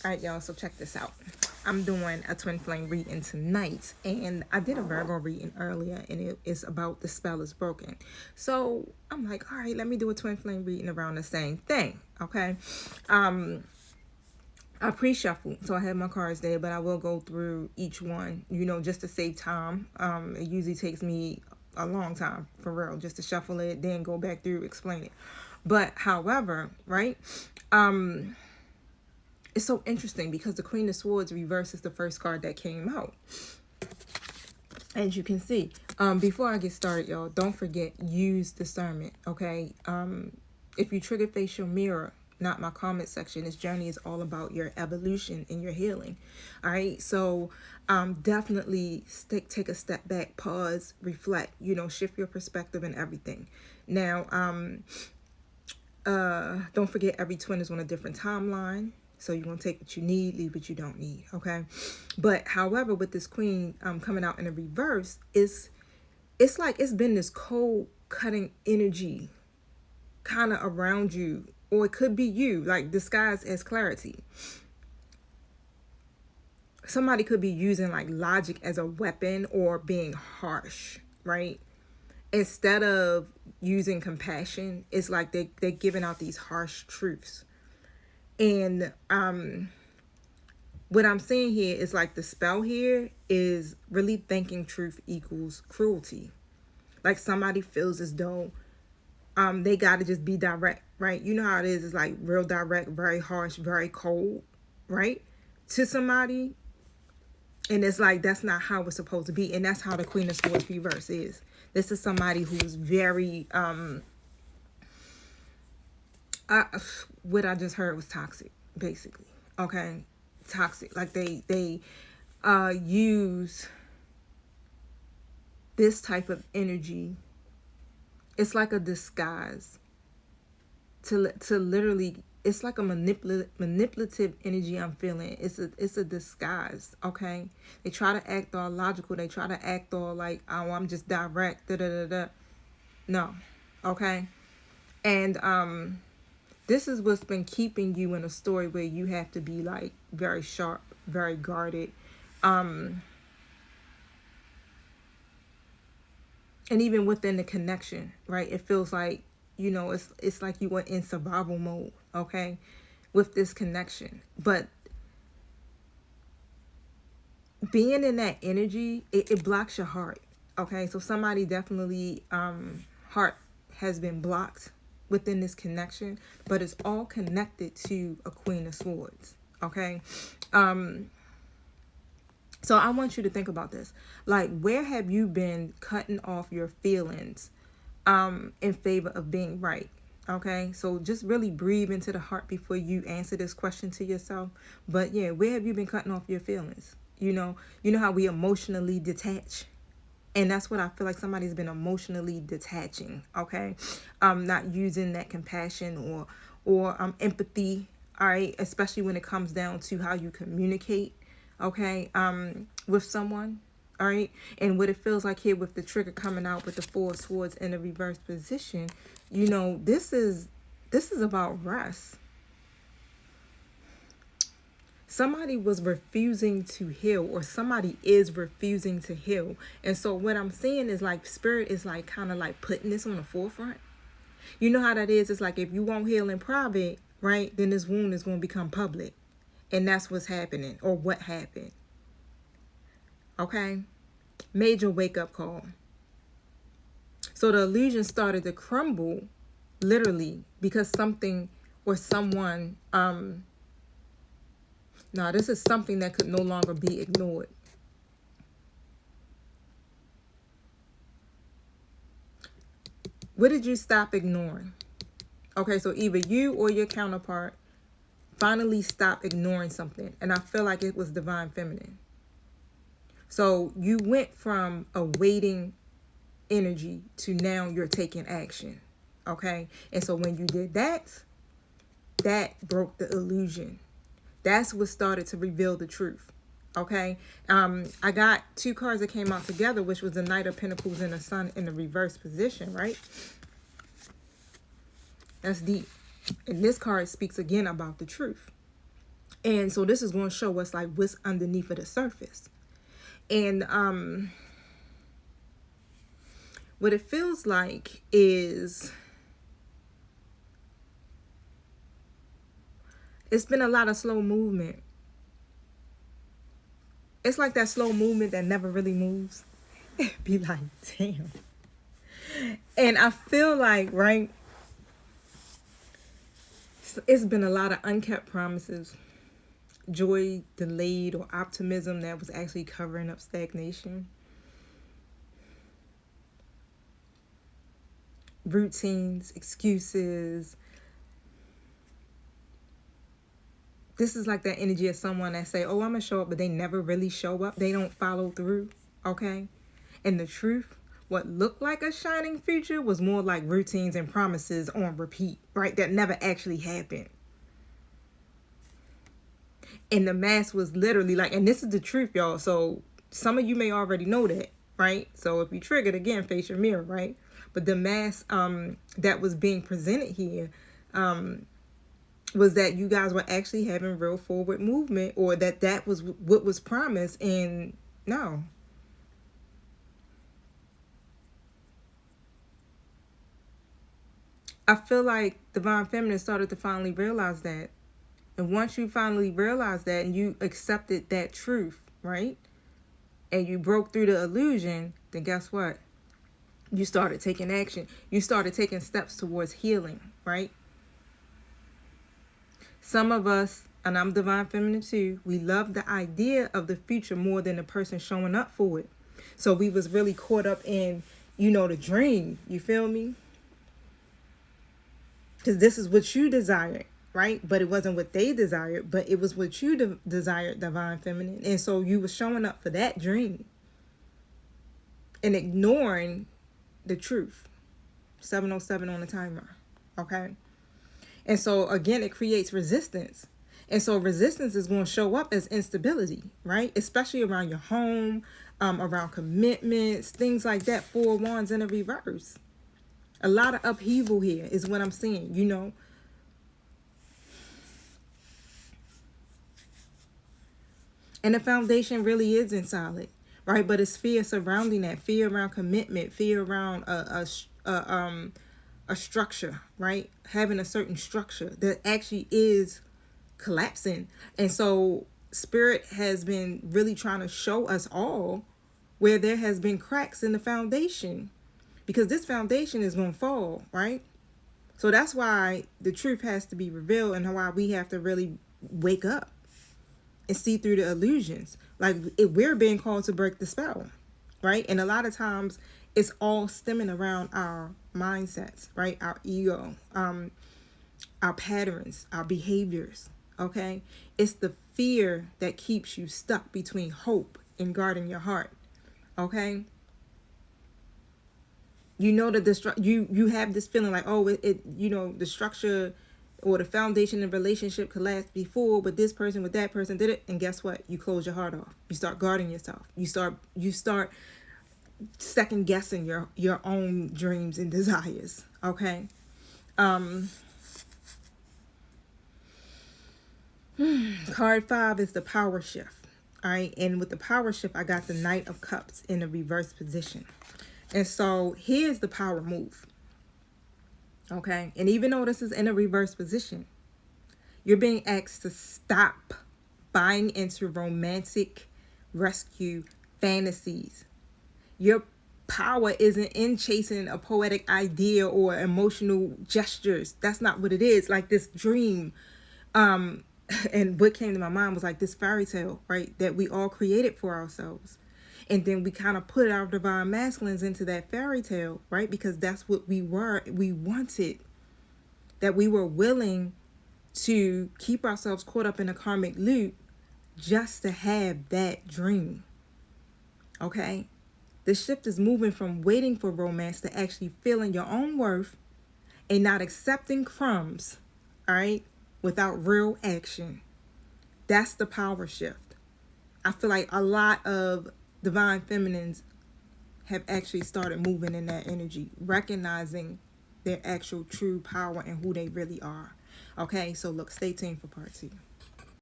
All right, y'all, so check this out. I'm doing a twin flame reading tonight, and I did a Virgo reading earlier, and it is about the spell is broken. So I'm like, all right, let me do a twin flame reading around the same thing, okay? I pre-shuffle, so I have my cards there, but I will go through each one, just to save time. It usually takes me a long time, for real, just to shuffle it, then go back through, explain it. But however, right, it's so interesting because the Queen of Swords reverse is the first card that came out. As you can see, before I get started, y'all, don't forget, use discernment, okay? If you trigger face your mirror, not my comment section. This journey is all about your evolution and your healing. All right, so definitely take a step back, pause, reflect, shift your perspective and everything. Now, don't forget, every twin is on a different timeline. So you're going to take what you need, leave what you don't need, okay? But however, with this queen coming out in a reverse, it's like it's been this cold cutting energy kind of around you, or it could be you, like disguised as clarity. Somebody could be using like logic as a weapon or being harsh, right? Instead of using compassion, it's like they're giving out these harsh truths. And what I'm seeing here is like the spell here is really thinking truth equals cruelty. Like somebody feels as though they gotta just be direct, right? You know how it is. It's like real direct, very harsh, very cold, right? To somebody. And it's like that's not how it's supposed to be. And that's how the Queen of Swords reverse is. This is somebody who's very what I just heard was toxic, basically. Okay, toxic. Like they use this type of energy. It's like a disguise to literally. It's like a manipulative energy I'm feeling. It's a disguise. Okay, they try to act all logical. They try to act all like, oh, I'm just direct. Da da da da. No, okay, and this is what's been keeping you in a story where you have to be like very sharp, very guarded. And even within the connection, right? It feels like, it's like you were in survival mode, okay? With this connection. But being in that energy, it blocks your heart, okay? So somebody definitely heart has been blocked within this connection, but it's all connected to a Queen of Swords, okay? So I want you to think about this. Like, where have you been cutting off your feelings in favor of being right? Okay, so just really breathe into the heart before you answer this question to yourself. But yeah, where have you been cutting off your feelings? You know how we emotionally detach? And that's what I feel like somebody's been emotionally detaching, okay? Not using that compassion or empathy, all right? Especially when it comes down to how you communicate, okay, with someone, all right? And what it feels like here with the trigger coming out with the Four of Swords in a reverse position, this is about rest. Somebody was refusing to heal, or somebody is refusing to heal. And so what I'm seeing is like spirit is like kind of like putting this on the forefront. You know how that is? It's like if you won't heal in private, right, then this wound is going to become public. And that's what's happening, or what happened. Okay? Major wake-up call. So the illusion started to crumble, literally, because something or someone... Now, this is something that could no longer be ignored. What did you stop ignoring? Okay, so either you or your counterpart finally stopped ignoring something. And I feel like it was divine feminine. So you went from a waiting energy to now you're taking action. Okay? And so when you did that, that broke the illusion. That's what started to reveal the truth. Okay. I got two cards that came out together, which was the Knight of Pentacles and the Sun in the reverse position, right? That's deep. And this card speaks again about the truth. And so this is going to show us like what's underneath of the surface. And what it feels like is it's been a lot of slow movement. It's like that slow movement that never really moves. Be like, damn. And I feel like, right, it's been a lot of unkept promises, joy delayed, or optimism that was actually covering up stagnation. Routines, excuses. This is like that energy of someone that say, oh, I'm going to show up, but they never really show up. They don't follow through, okay? And the truth, what looked like a shining future was more like routines and promises on repeat, right? That never actually happened. And the mask was literally like, and this is the truth, y'all. So some of you may already know that, right? So if you triggered, again, face your mirror, right? But the mask that was being presented here was that you guys were actually having real forward movement, or that was what was promised. And no. I feel like Divine Feminine started to finally realize that. And once you finally realize that and you accepted that truth, right? And you broke through the illusion, then guess what? You started taking action. You started taking steps towards healing, right? Some of us, and I'm Divine Feminine too, we love the idea of the future more than the person showing up for it. So we was really caught up in, the dream. You feel me? Because this is what you desired, right? But it wasn't what they desired, but it was what you desired, Divine Feminine. And so you were showing up for that dream and ignoring the truth. 7:07 on the timer, okay? And so, again, it creates resistance. And so resistance is going to show up as instability, right? Especially around your home, around commitments, things like that. 4 wands in a reverse. A lot of upheaval here is what I'm seeing, And the foundation really isn't solid, right? But it's fear surrounding that. Fear around commitment. Fear around a structure, right? Having a certain structure that actually is collapsing. And so Spirit has been really trying to show us all where there has been cracks in the foundation. Because this foundation is going to fall, right? So that's why the truth has to be revealed and why we have to really wake up and see through the illusions. Like we're being called to break the spell, right? And a lot of times it's all stemming around our mindsets, right? Our ego, our patterns, our behaviors, okay? It's the fear that keeps you stuck between hope and guarding your heart, okay? That you have this feeling like, oh, the structure or the foundation of relationship collapsed before, but this person with that person did it, and guess what? You close your heart off. You start guarding yourself. You start second guessing your own dreams and desires. Okay. Card 5 is the power shift. All right, and with the power shift, I got the Knight of Cups in a reverse position. And so here's the power move. Okay. And even though this is in a reverse position, you're being asked to stop buying into romantic rescue fantasies. Your power isn't in chasing a poetic idea or emotional gestures. That's not what it is. Like this dream. And what came to my mind was like this fairy tale, right? That we all created for ourselves. And then we kind of put our divine masculines into that fairy tale, right? Because that's what we were. We wanted. That we were willing to keep ourselves caught up in a karmic loop just to have that dream. Okay? The shift is moving from waiting for romance to actually feeling your own worth and not accepting crumbs, all right, without real action. That's the power shift. I feel like a lot of divine feminines have actually started moving in that energy, recognizing their actual true power and who they really are. Okay, so look, stay tuned for part 2.